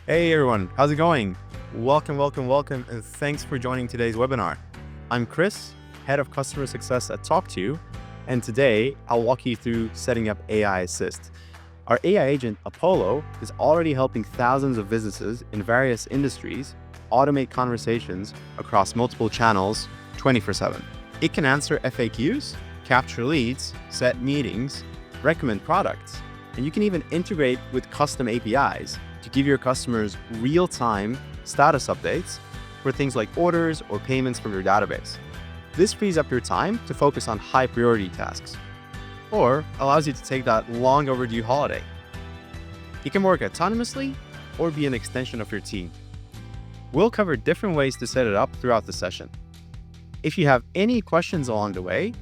Hey everyone, how's it going? Welcome, and thanks for joining today's webinar. I'm Chris, Head of Customer Success at tawk.to, and today I'll walk you through setting up AI Assist. Our AI agent, Apollo, is already helping thousands of businesses in various industries automate conversations across multiple channels 24/7. It can answer FAQs, capture leads, set meetings, recommend products, and you can even integrate with custom APIs to give your customers real-time status updates for things like orders or payments from your database. This frees up your time to focus on high-priority tasks, or allows you to take that long overdue holiday. You can work autonomously or be an extension of your team. We'll cover different ways to set it up throughout the session. If you have any questions along the way,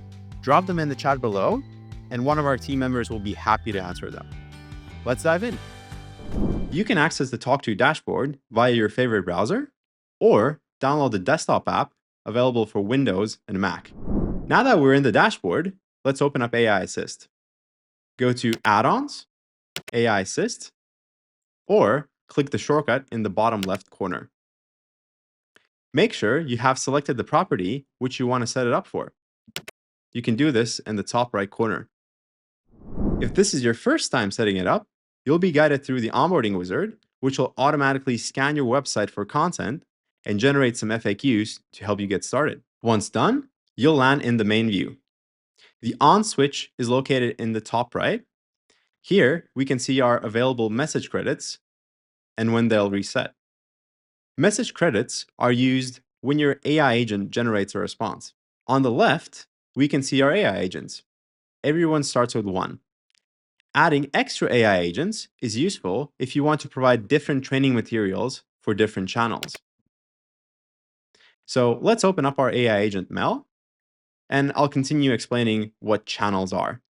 drop them in the chat below, and one of our team members will be happy to answer them. Let's dive in. You can access the tawk.to dashboard via your favorite browser, or download the desktop app available for Windows and Mac. Now that we're in the dashboard, let's open up AI Assist. Go to Add-ons, AI Assist, or click the shortcut in the bottom left corner. Make sure you have selected the property which you want to set it up for. You can do this in the top right corner. If this is your first time setting it up, you'll be guided through the onboarding wizard, which will automatically scan your website for content and generate some FAQs to help you get started. Once done, you'll land in the main view. The on switch is located in the top right. Here, we can see our available message credits and when they'll reset. Message credits are used when your AI agent generates a response. On the left, we can see our AI agents. Everyone starts with 1. Adding extra AI agents is useful if you want to provide different training materials for different channels. So let's open up our AI agent Mel, and I'll continue explaining what channels are.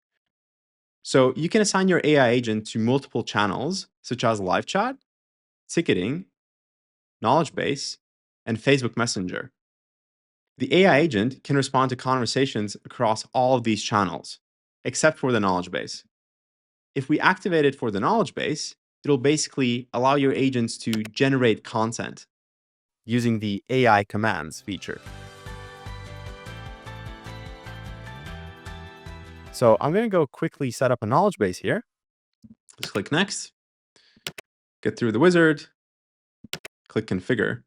So you can assign your AI agent to multiple channels, such as live chat, ticketing, knowledge base, and Facebook Messenger. The AI agent can respond to conversations across all of these channels, except for the knowledge base. If we activate it for the knowledge base, it'll basically allow your agents to generate content using the AI commands feature. So I'm going to go quickly set up a knowledge base here. Just click Next, get through the wizard, click Configure.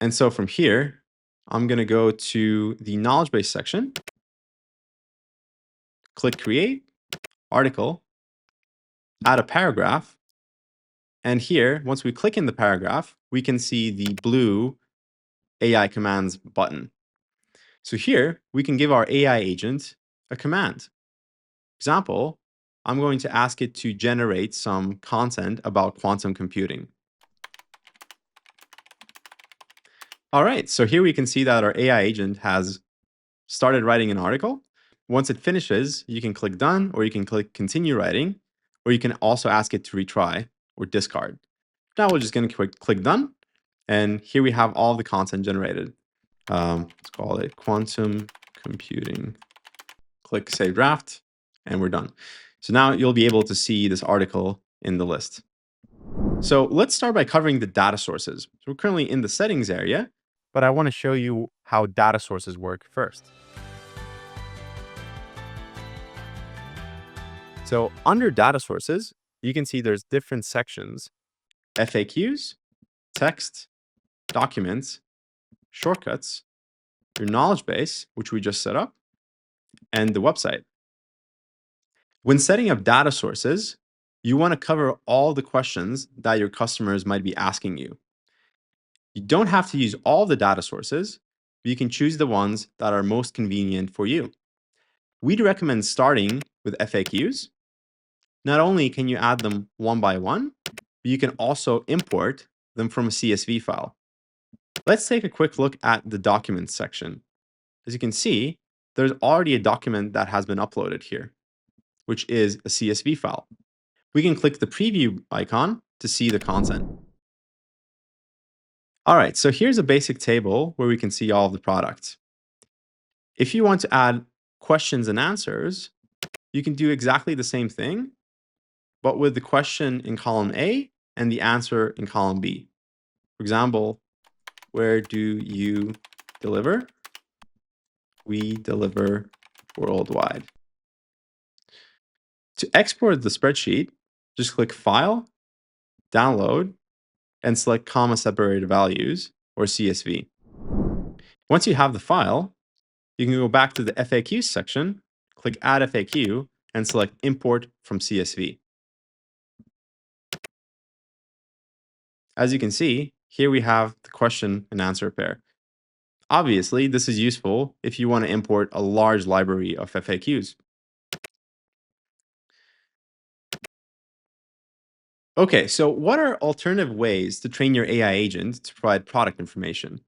And so from here, I'm going to go to the knowledge base section, click Create, Article, add a paragraph. And here, once we click in the paragraph, we can see the blue AI commands button. So here, we can give our AI agent a command. Example, I'm going to ask it to generate some content about quantum computing. All right, so here we can see that our AI agent has started writing an article. Once it finishes, you can click Done, or you can click Continue Writing, or you can also ask it to retry or discard. Now we're just going to click Done, and here we have all the content generated. Let's call it quantum computing. Click Save Draft, and we're done. So now you'll be able to see this article in the list. So let's start by covering the data sources. So we're currently in the settings area, but I want to show you how data sources work first. So under data sources, you can see there's different sections: FAQs, text, documents, shortcuts, your knowledge base, which we just set up, and the website. When setting up data sources, you want to cover all the questions that your customers might be asking you. You don't have to use all the data sources, but you can choose the ones that are most convenient for you. We'd recommend starting with FAQs. Not only can you add them one by one, but you can also import them from a CSV file. Let's take a quick look at the documents section. As you can see, there's already a document that has been uploaded here, which is a CSV file. We can click the preview icon to see the content. All right, so here's a basic table where we can see all of the products. If you want to add questions and answers, you can do exactly the same thing, but with the question in column A and the answer in column B. For example, where do you deliver? We deliver worldwide. To export the spreadsheet, just click File, Download, and select comma separated values or CSV. Once you have the file, you can go back to the FAQ section, click Add FAQ, and select Import from CSV. As you can see, here we have the question and answer pair. Obviously, this is useful if you want to import a large library of FAQs. Okay, so what are alternative ways to train your AI agent to provide product information?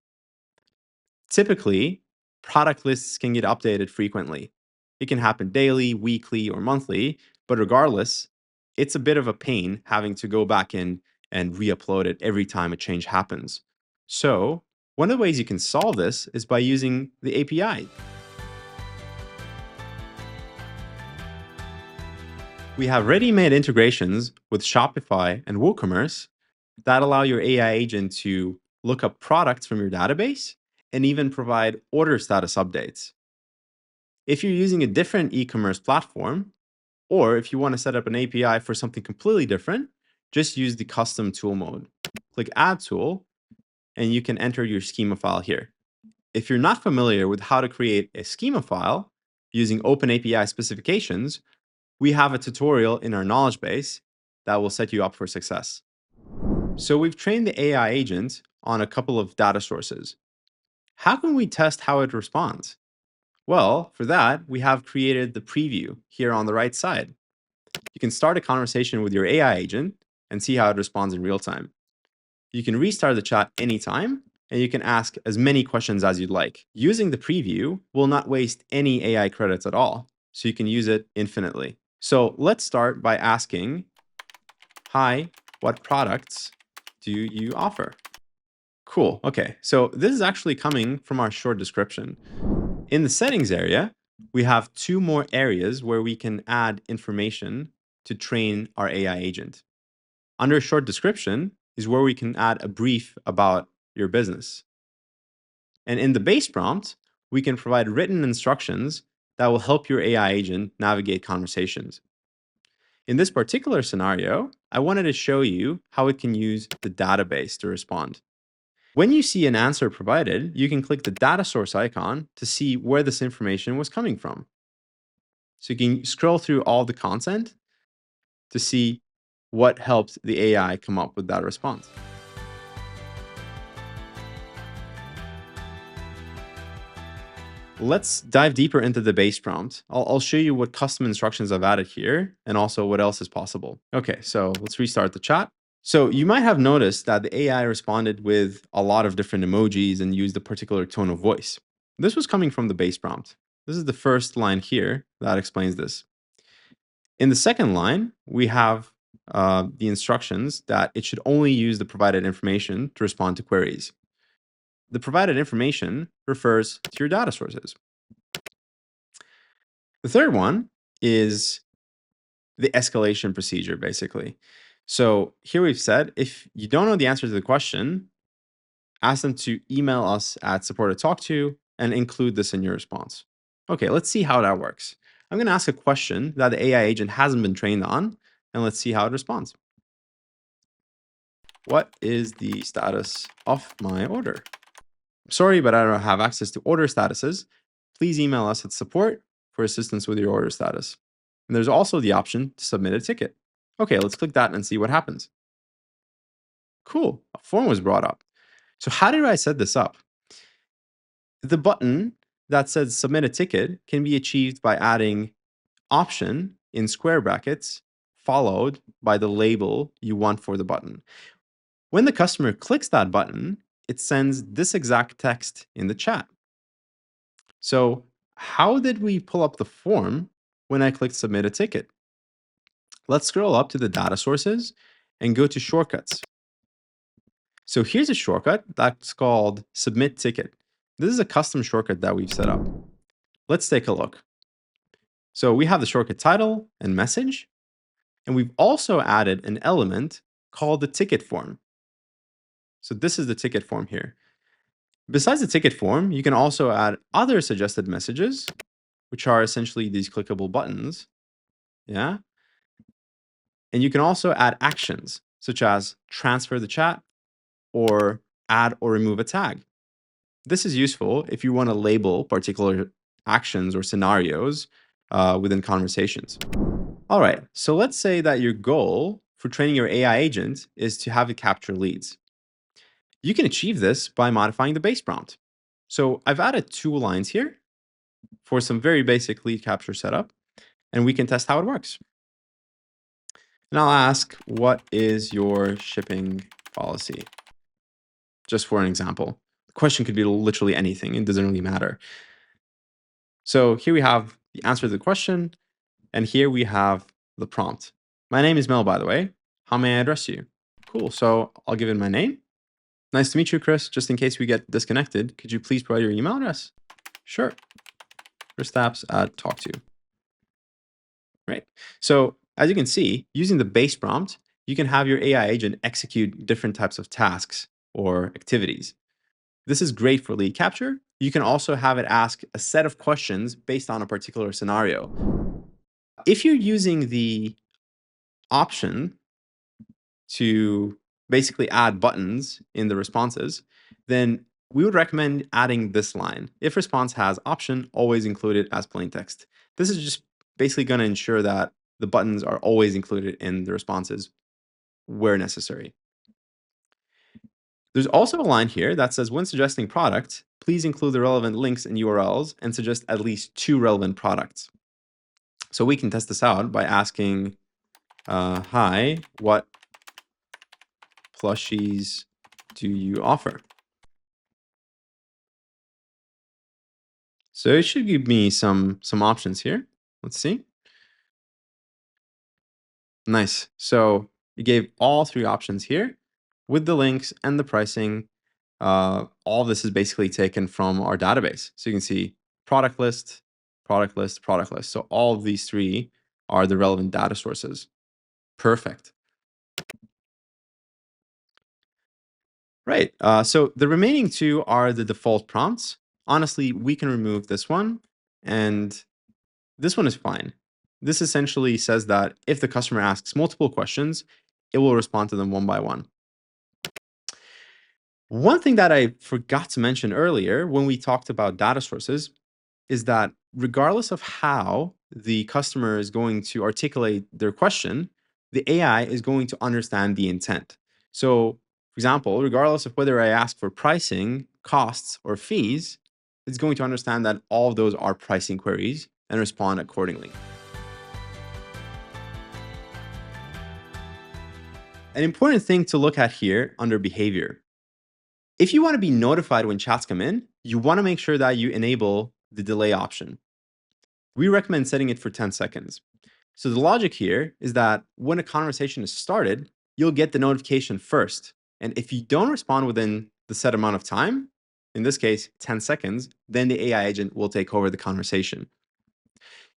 Typically, product lists can get updated frequently. It can happen daily, weekly, or monthly, but regardless, it's a bit of a pain having to go back in and re upload it every time a change happens. So, one of the ways you can solve this is by using the API. We have ready made integrations with Shopify and WooCommerce that allow your AI agent to look up products from your database and even provide order status updates. If you're using a different e commerce platform, or if you want to set up an API for something completely different, just use the custom tool mode. Click Add Tool, and you can enter your schema file here. If you're not familiar with how to create a schema file using OpenAPI specifications, we have a tutorial in our knowledge base that will set you up for success. So we've trained the AI agent on a couple of data sources. How can we test how it responds? Well, for that, we have created the preview here on the right side. You can start a conversation with your AI agent and see how it responds in real time. You can restart the chat anytime, and you can ask as many questions as you'd like. Using the preview will not waste any AI credits at all, so you can use it infinitely. So let's start by asking, hi, what products do you offer? Cool. Okay. So this is actually coming from our short description. In the settings area, we have two more areas where we can add information to train our AI agent. Under short description is where we can add a brief about your business. And in the base prompt, we can provide written instructions that will help your AI agent navigate conversations. In this particular scenario, I wanted to show you how it can use the database to respond. When you see an answer provided, you can click the data source icon to see where this information was coming from. So you can scroll through all the content to see what helped the AI come up with that response. Let's dive deeper into the base prompt. I'll show you what custom instructions I've added here and also what else is possible. Okay, so let's restart the chat. So you might have noticed that the AI responded with a lot of different emojis and used a particular tone of voice. This was coming from the base prompt. This is the first line here that explains this. In the second line, we have the instructions that it should only use the provided information to respond to queries. The provided information refers to your data sources. The third one is the escalation procedure, basically. So here we've said, if you don't know the answer to the question, ask them to email us at support@tawk.to and include this in your response. Okay, let's see how that works. I'm going to ask a question that the AI agent hasn't been trained on, and let's see how it responds. What is the status of my order? Sorry, but I don't have access to order statuses. Please email us at support for assistance with your order status. And there's also the option to submit a ticket. Okay, let's click that and see what happens. Cool, a form was brought up. So how did I set this up? The button that says submit a ticket can be achieved by adding option in square brackets followed by the label you want for the button. When the customer clicks that button, it sends this exact text in the chat. So how did we pull up the form when I clicked submit a ticket? Let's scroll up to the data sources and go to shortcuts. So here's a shortcut that's called submit ticket. This is a custom shortcut that we've set up. Let's take a look. So we have the shortcut title and message, and we've also added an element called the ticket form. So this is the ticket form here. Besides the ticket form, you can also add other suggested messages, which are essentially these clickable buttons. Yeah. And you can also add actions, such as transfer the chat or add or remove a tag. This is useful if you want to label particular actions or scenarios within conversations. All right, so let's say that your goal for training your AI agent is to have it capture leads. You can achieve this by modifying the base prompt. So I've added 2 lines here for some very basic lead capture setup, and we can test how it works. And I'll ask, what is your shipping policy? Just for an example. The question could be literally anything. It doesn't really matter. So here we have the answer to the question, and here we have the prompt. My name is Mel, by the way. How may I address you? Cool. So I'll give in my name. Nice to meet you, Chris. Just in case we get disconnected, could you please provide your email address? Sure. Kristaps at tawk.to. Right. So as you can see, using the base prompt, you can have your AI agent execute different types of tasks or activities. This is great for lead capture. You can also have it ask a set of questions based on a particular scenario. If you're using the option to basically add buttons in the responses, then we would recommend adding this line. If response has option, always include it as plain text. This is just basically going to ensure that the buttons are always included in the responses where necessary. There's also a line here that says, when suggesting product, please include the relevant links and URLs and suggest at least 2 relevant products. So we can test this out by asking, hi, what plushies do you offer? So it should give me some options here. Let's see. Nice. So it gave all 3 options here with the links and the pricing. All of this is basically taken from our database. So you can see product list, product list, product list. So all of these 3 are the relevant data sources. Perfect. Right. So the remaining 2 are the default prompts. Honestly, we can remove this one, and this one is fine. This essentially says that if the customer asks multiple questions, it will respond to them one by one. One thing that I forgot to mention earlier when we talked about data sources is that regardless of how the customer is going to articulate their question, the AI is going to understand the intent. So, for example, regardless of whether I ask for pricing, costs, or fees, it's going to understand that all of those are pricing queries and respond accordingly. An important thing to look at here under behavior. If you want to be notified when chats come in, you want to make sure that you enable the delay option. We recommend setting it for 10 seconds. So the logic here is that when a conversation is started, you'll get the notification first. And if you don't respond within the set amount of time, in this case, 10 seconds, then the AI agent will take over the conversation.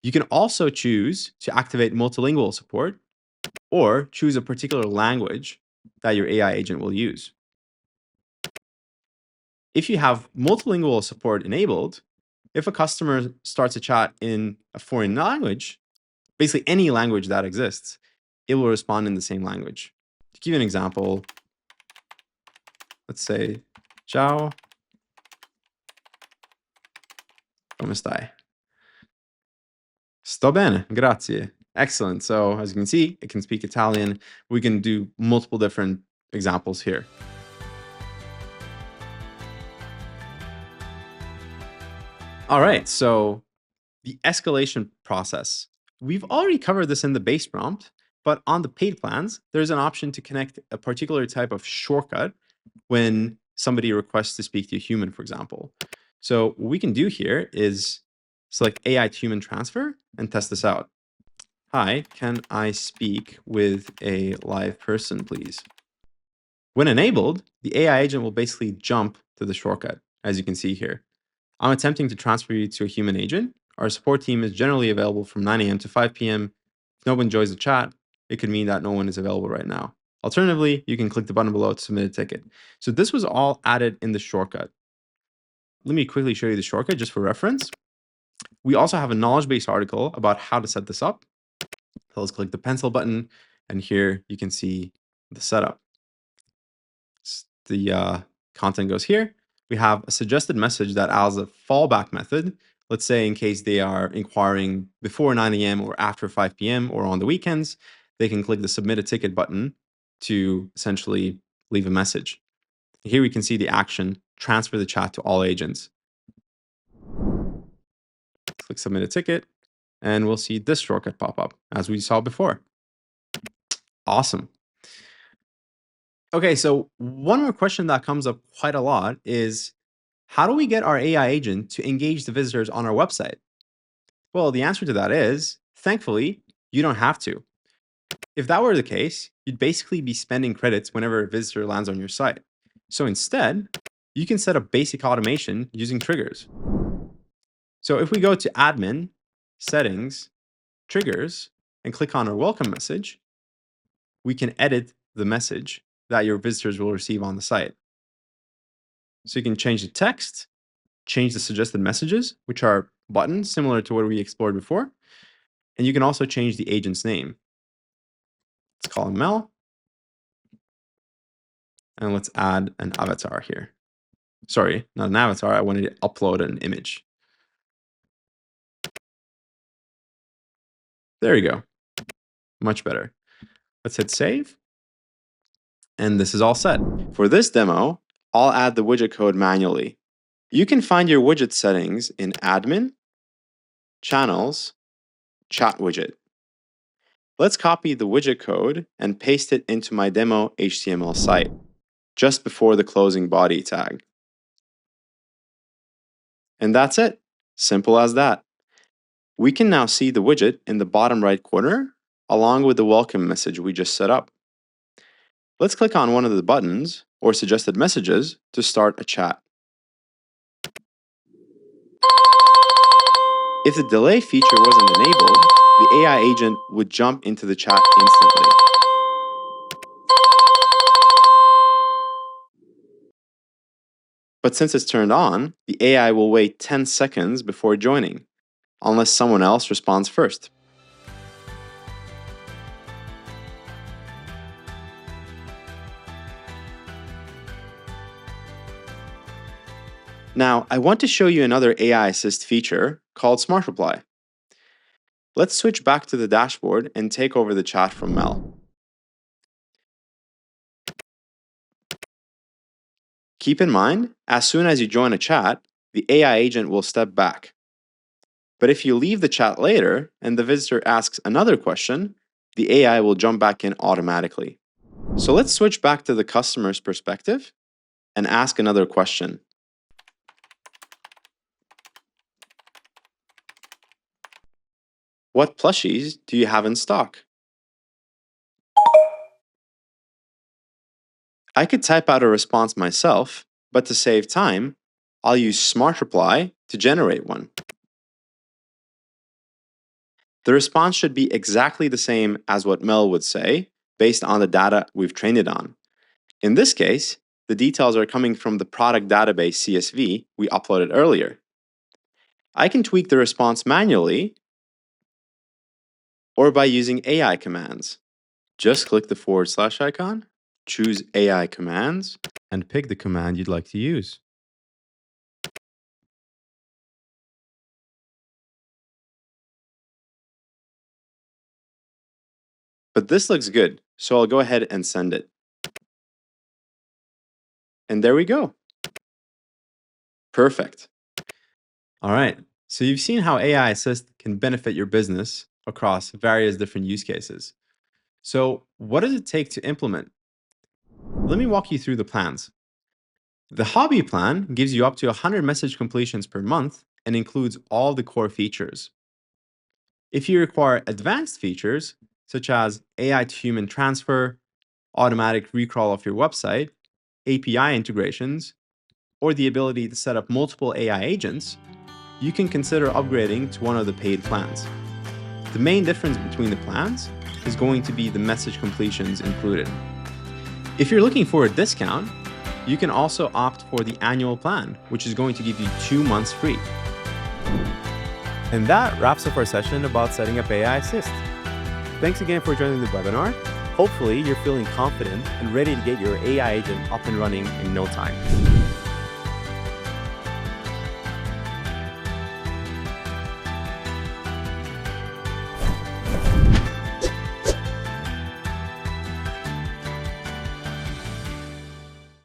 You can also choose to activate multilingual support or choose a particular language that your AI agent will use. If you have multilingual support enabled, if a customer starts a chat in a foreign language, basically any language that exists, it will respond in the same language. To give you an example, let's say, ciao, come stai? Sto bene, grazie. Excellent. So as you can see, it can speak Italian. We can do multiple different examples here. All right, so the escalation process. We've already covered this in the base prompt, but on the paid plans, there's an option to connect a particular type of shortcut when somebody requests to speak to a human, for example. So what we can do here is select AI to human transfer and test this out. Hi, can I speak with a live person, please? When enabled, the AI agent will basically jump to the shortcut, as you can see here. I'm attempting to transfer you to a human agent. Our support team is generally available from 9 a.m. to 5 p.m. If no one joins the chat, it could mean that no one is available right now. Alternatively, you can click the button below to submit a ticket. So this was all added in the shortcut. Let me quickly show you the shortcut just for reference. We also have a knowledge-based article about how to set this up. So let's click the pencil button, and here you can see the setup. The content goes here. We have a suggested message that as a fallback method. Let's say in case they are inquiring before 9 a.m. or after 5 p.m. or on the weekends, they can click the submit a ticket button to essentially leave a message. Here we can see the action, transfer the chat to all agents. Click submit a ticket, and we'll see this shortcut pop up as we saw before. Awesome. Okay, so one more question that comes up quite a lot is, how do we get our AI agent to engage the visitors on our website? Well, the answer to that is, thankfully, you don't have to. If that were the case, you'd basically be spending credits whenever a visitor lands on your site. So instead, you can set up basic automation using triggers. So if we go to Admin, Settings, Triggers, and click on our welcome message, we can edit the message that your visitors will receive on the site. So you can change the text, change the suggested messages, which are buttons similar to what we explored before. And you can also change the agent's name. Let's call him Mel. And let's add an avatar here. Sorry, not an avatar. I wanted to upload an image. There you go. Much better. Let's hit save. And this is all set. For this demo, I'll add the widget code manually. You can find your widget settings in Admin, Channels, Chat Widget. Let's copy the widget code and paste it into my demo HTML site, just before the closing body tag. And that's it. Simple as that. We can now see the widget in the bottom right corner, along with the welcome message we just set up. Let's click on one of the buttons or suggested messages to start a chat. If the delay feature wasn't enabled, the AI agent would jump into the chat instantly. But since it's turned on, the AI will wait 10 seconds before joining, unless someone else responds first. Now, I want to show you another AI assist feature called Smart Reply. Let's switch back to the dashboard and take over the chat from Mel. Keep in mind, as soon as you join a chat, the AI agent will step back. But if you leave the chat later and the visitor asks another question, the AI will jump back in automatically. So let's switch back to the customer's perspective and ask another question. What plushies do you have in stock? I could type out a response myself, but to save time, I'll use Smart Reply to generate one. The response should be exactly the same as what Mel would say, based on the data we've trained it on. In this case, the details are coming from the product database CSV we uploaded earlier. I can tweak the response manually or by using AI commands. Just click the / icon, choose AI commands, and pick the command you'd like to use. But this looks good, so I'll go ahead and send it. And there we go. Perfect. All right, so you've seen how AI Assist can benefit your business across various different use cases. So what does it take to implement? Let me walk you through the plans. The hobby plan gives you up to 100 message completions per month and includes all the core features. If you require advanced features, such as AI to human transfer, automatic recrawl of your website, API integrations, or the ability to set up multiple AI agents, you can consider upgrading to one of the paid plans. The main difference between the plans is going to be the message completions included. If you're looking for a discount, you can also opt for the annual plan, which is going to give you 2 months free. And that wraps up our session about setting up AI Assist. Thanks again for joining the webinar. Hopefully, you're feeling confident and ready to get your AI agent up and running in no time.